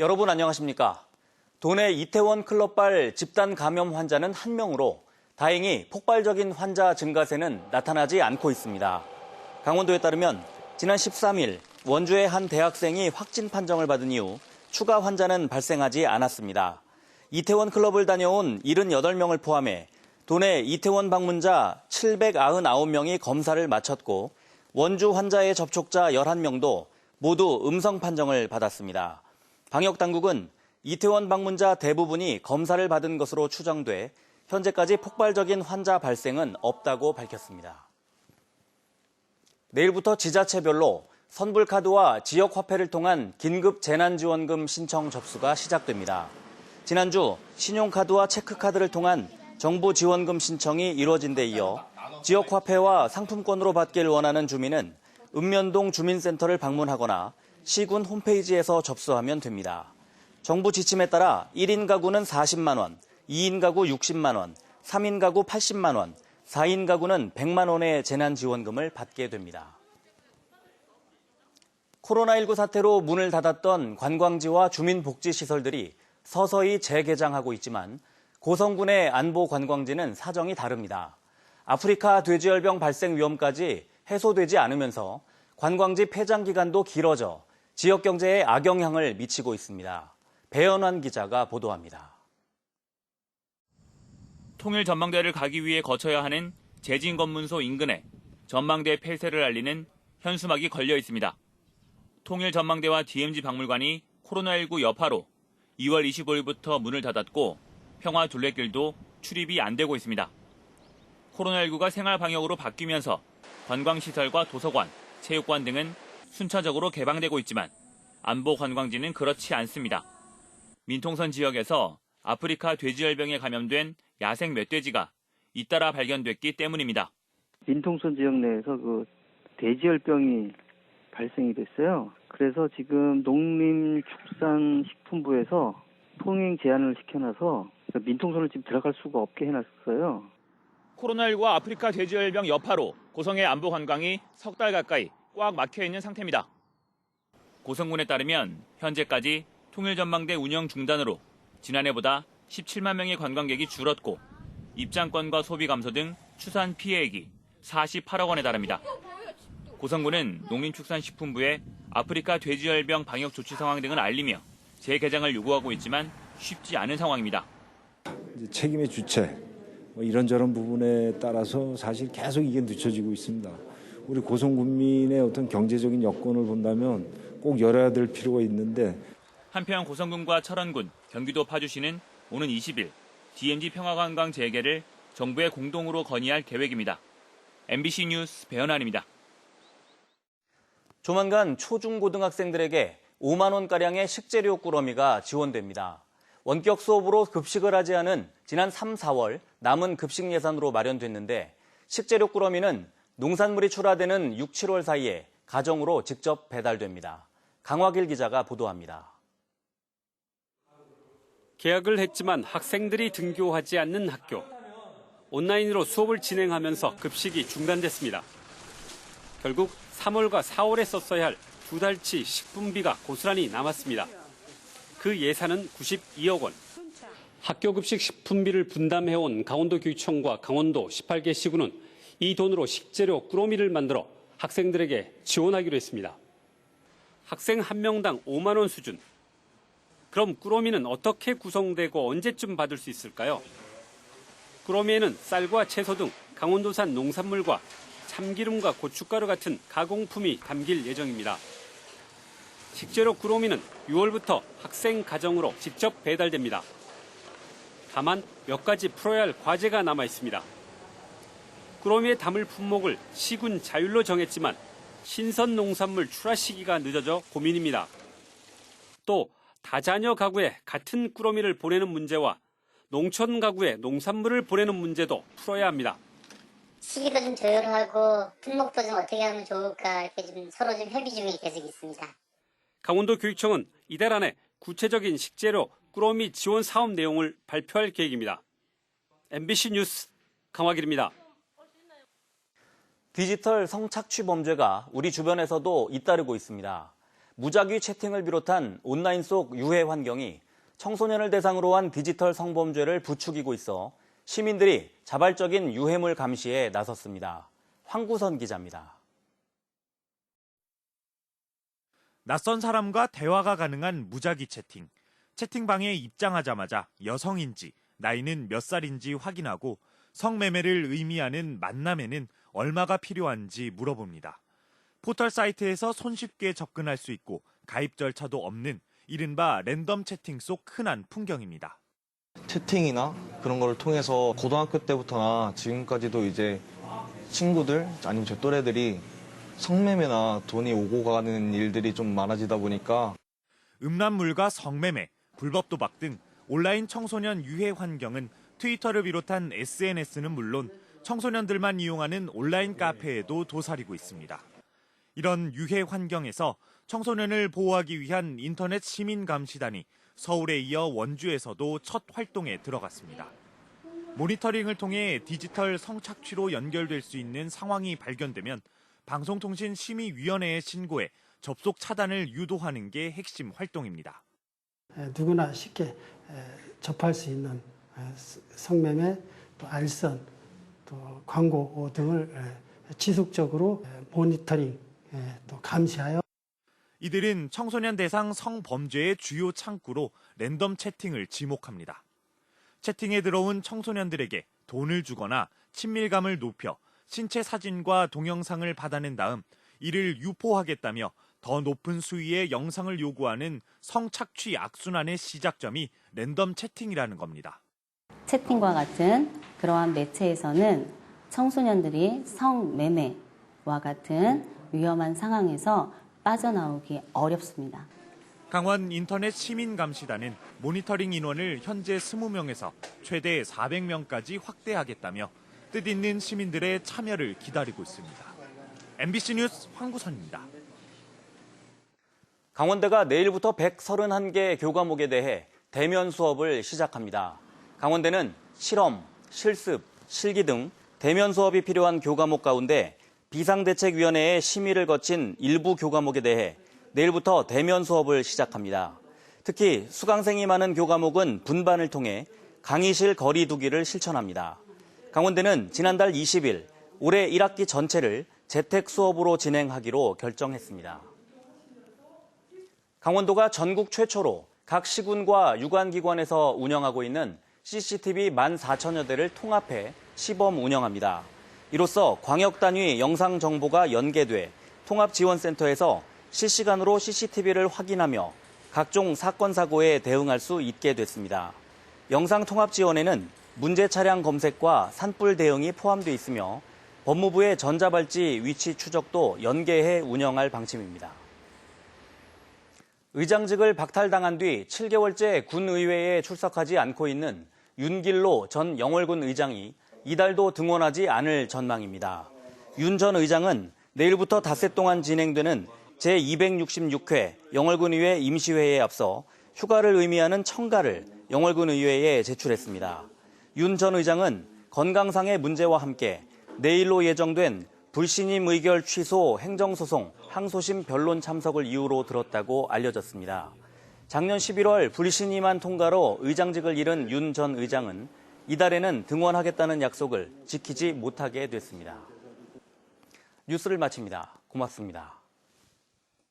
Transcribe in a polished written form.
여러분 안녕하십니까? 도내 이태원 클럽발 집단 감염 환자는 1명으로 다행히 폭발적인 환자 증가세는 나타나지 않고 있습니다. 강원도에 따르면 지난 13일 원주의 한 대학생이 확진 판정을 받은 이후 추가 환자는 발생하지 않았습니다. 이태원 클럽을 다녀온 78명을 포함해 도내 이태원 방문자 799명이 검사를 마쳤고 원주 환자의 접촉자 11명도 모두 음성 판정을 받았습니다. 방역당국은 이태원 방문자 대부분이 검사를 받은 것으로 추정돼 현재까지 폭발적인 환자 발생은 없다고 밝혔습니다. 내일부터 지자체별로 선불카드와 지역화폐를 통한 긴급 재난지원금 신청 접수가 시작됩니다. 지난주 신용카드와 체크카드를 통한 정부 지원금 신청이 이뤄진 데 이어 지역화폐와 상품권으로 받길 원하는 주민은 읍면동 주민센터를 방문하거나 시군 홈페이지에서 접수하면 됩니다. 정부 지침에 따라 1인 가구는 40만 원, 2인 가구 60만 원, 3인 가구 80만 원, 4인 가구는 100만 원의 재난지원금을 받게 됩니다. 코로나19 사태로 문을 닫았던 관광지와 주민복지시설들이 서서히 재개장하고 있지만 고성군의 안보 관광지는 사정이 다릅니다. 아프리카 돼지열병 발생 위험까지 해소되지 않으면서 관광지 폐장 기간도 길어져 지역 경제에 악영향을 미치고 있습니다. 배현환 기자가 보도합니다. 통일 전망대를 가기 위해 거쳐야 하는 재진검문소 인근에 전망대 폐쇄를 알리는 현수막이 걸려 있습니다. 통일 전망대와 DMZ 박물관이 코로나19 여파로 2월 25일부터 문을 닫았고 평화 둘레길도 출입이 안 되고 있습니다. 코로나19가 생활 방역으로 바뀌면서 관광시설과 도서관, 체육관 등은 순차적으로 개방되고 있지만 안보 관광지는 그렇지 않습니다. 민통선 지역에서 아프리카 돼지열병에 감염된 야생 멧돼지가 잇따라 발견됐기 때문입니다. 민통선 지역 내에서 돼지열병이 발생이 됐어요. 그래서 지금 농림축산식품부에서 통행 제한을 시켜놔서 민통선을 지금 들어갈 수가 없게 해놨어요. 코로나19와 아프리카 돼지열병 여파로 고성의 안보 관광이 석 달 가까이 꽉 막혀 있는 상태입니다. 고성군에 따르면 현재까지 통일전망대 운영 중단으로 지난해보다 17만 명의 관광객이 줄었고 입장권과 소비 감소 등 추산 피해액이 48억 원에 달합니다. 고성군은 농림축산식품부에 아프리카 돼지열병 방역 조치 상황 등을 알리며 재개장을 요구하고 있지만 쉽지 않은 상황입니다. 책임의 주체, 이런저런 부분에 따라서 사실 계속 이게 늦춰지고 있습니다. 우리 고성군민의 어떤 경제적인 여건을 본다면 꼭 열어야 될 필요가 있는데 한편 고성군과 철원군, 경기도 파주시는 오는 20일 DMZ 평화관광 재개를 정부에 공동으로 건의할 계획입니다. MBC 뉴스 배현환입니다. 조만간 초중고등학생들에게 5만 원가량의 식재료 꾸러미가 지원됩니다. 원격 수업으로 급식을 하지 않은 지난 3, 4월 남은 급식 예산으로 마련됐는데 식재료 꾸러미는 농산물이 출하되는 6, 7월 사이에 가정으로 직접 배달됩니다. 강화길 기자가 보도합니다. 개학을 했지만 학생들이 등교하지 않는 학교. 온라인으로 수업을 진행하면서 급식이 중단됐습니다. 결국 3월과 4월에 썼어야 할 2달치 식분비가 고스란히 남았습니다. 그 예산은 92억 원. 학교 급식 식품비를 분담해온 강원도교육청과 강원도 18개 시군은 이 돈으로 식재료 꾸러미를 만들어 학생들에게 지원하기로 했습니다. 학생 한 명당 5만 원 수준. 그럼 꾸러미는 어떻게 구성되고 언제쯤 받을 수 있을까요? 꾸러미에는 쌀과 채소 등 강원도산 농산물과 참기름과 고춧가루 같은 가공품이 담길 예정입니다. 식재료 꾸러미는 6월부터 학생 가정으로 직접 배달됩니다. 다만 몇 가지 풀어야 할 과제가 남아 있습니다. 꾸러미에 담을 품목을 시군 자율로 정했지만 신선 농산물 출하 시기가 늦어져 고민입니다. 또 다자녀 가구에 같은 꾸러미를 보내는 문제와 농촌 가구에 농산물을 보내는 문제도 풀어야 합니다. 시기도 좀 조율하고 품목도 좀 어떻게 하면 좋을까 이렇게 좀 서로 좀 협의 중에 계속 있습니다. 강원도 교육청은 이달 안에 구체적인 식재료 꾸러미 지원 사업 내용을 발표할 계획입니다. MBC 뉴스 강화길입니다. 디지털 성착취 범죄가 우리 주변에서도 잇따르고 있습니다. 무작위 채팅을 비롯한 온라인 속 유해 환경이 청소년을 대상으로 한 디지털 성범죄를 부추기고 있어 시민들이 자발적인 유해물 감시에 나섰습니다. 황구선 기자입니다. 낯선 사람과 대화가 가능한 무작위 채팅. 채팅방에 입장하자마자 여성인지 나이는 몇 살인지 확인하고 성매매를 의미하는 만남에는 얼마가 필요한지 물어봅니다. 포털 사이트에서 손쉽게 접근할 수 있고 가입 절차도 없는 이른바 랜덤 채팅 속 흔한 풍경입니다. 채팅이나 그런 거를 통해서 고등학교 때부터나 지금까지도 이제 친구들 아니면 제 또래들이 성매매나 돈이 오고 가는 일들이 좀 많아지다 보니까 음란물과 성매매, 불법 도박 등 온라인 청소년 유해 환경은 트위터를 비롯한 SNS는 물론 청소년들만 이용하는 온라인 카페에도 도사리고 있습니다. 이런 유해 환경에서 청소년을 보호하기 위한 인터넷 시민감시단이 서울에 이어 원주에서도 첫 활동에 들어갔습니다. 모니터링을 통해 디지털 성착취로 연결될 수 있는 상황이 발견되면 방송통신심의위원회에 신고해 접속 차단을 유도하는 게 핵심 활동입니다. 누구나 쉽게 접할 수 있는 성매매, 또 알선, 또 광고 등을 지속적으로 모니터링, 또 감시하여 이들은 청소년 대상 성범죄의 주요 창구로 랜덤 채팅을 지목합니다. 채팅에 들어온 청소년들에게 돈을 주거나 친밀감을 높여 신체 사진과 동영상을 받아낸 다음 이를 유포하겠다며 더 높은 수위의 영상을 요구하는 성착취 악순환의 시작점이 랜덤 채팅이라는 겁니다. 채팅과 같은 그러한 매체에서는 청소년들이 성매매와 같은 위험한 상황에서 빠져나오기 어렵습니다. 강원 인터넷 시민감시단은 모니터링 인원을 현재 20명에서 최대 400명까지 확대하겠다며 뜻있는 시민들의 참여를 기다리고 있습니다. MBC 뉴스 황구선입니다. 강원대가 내일부터 131개 교과목에 대해 대면 수업을 시작합니다. 강원대는 실험, 실습, 실기 등 대면 수업이 필요한 교과목 가운데 비상대책위원회의 심의를 거친 일부 교과목에 대해 내일부터 대면 수업을 시작합니다. 특히 수강생이 많은 교과목은 분반을 통해 강의실 거리 두기를 실천합니다. 강원대는 지난달 20일 올해 1학기 전체를 재택 수업으로 진행하기로 결정했습니다. 강원도가 전국 최초로 각 시군과 유관기관에서 운영하고 있는 CCTV 14,000여 대를 통합해 시범 운영합니다. 이로써 광역단위 영상정보가 연계돼 통합지원센터에서 실시간으로 CCTV를 확인하며 각종 사건, 사고에 대응할 수 있게 됐습니다. 영상통합지원에는 문제 차량 검색과 산불 대응이 포함되어 있으며 법무부의 전자발찌 위치 추적도 연계해 운영할 방침입니다. 의장직을 박탈당한 뒤 7개월째 군의회에 출석하지 않고 있는 윤길로 전 영월군 의장이 이달도 등원하지 않을 전망입니다. 윤 전 의장은 내일부터 닷새 동안 진행되는 제266회 영월군의회 임시회에 앞서 휴가를 의미하는 청가를 영월군의회에 제출했습니다. 윤 전 의장은 건강상의 문제와 함께 내일로 예정된 불신임 의결 취소 행정소송 항소심 변론 참석을 이유로 들었다고 알려졌습니다. 작년 11월 불신임안 통과로 의장직을 잃은 윤 전 의장은 이달에는 등원하겠다는 약속을 지키지 못하게 됐습니다. 뉴스를 마칩니다. 고맙습니다.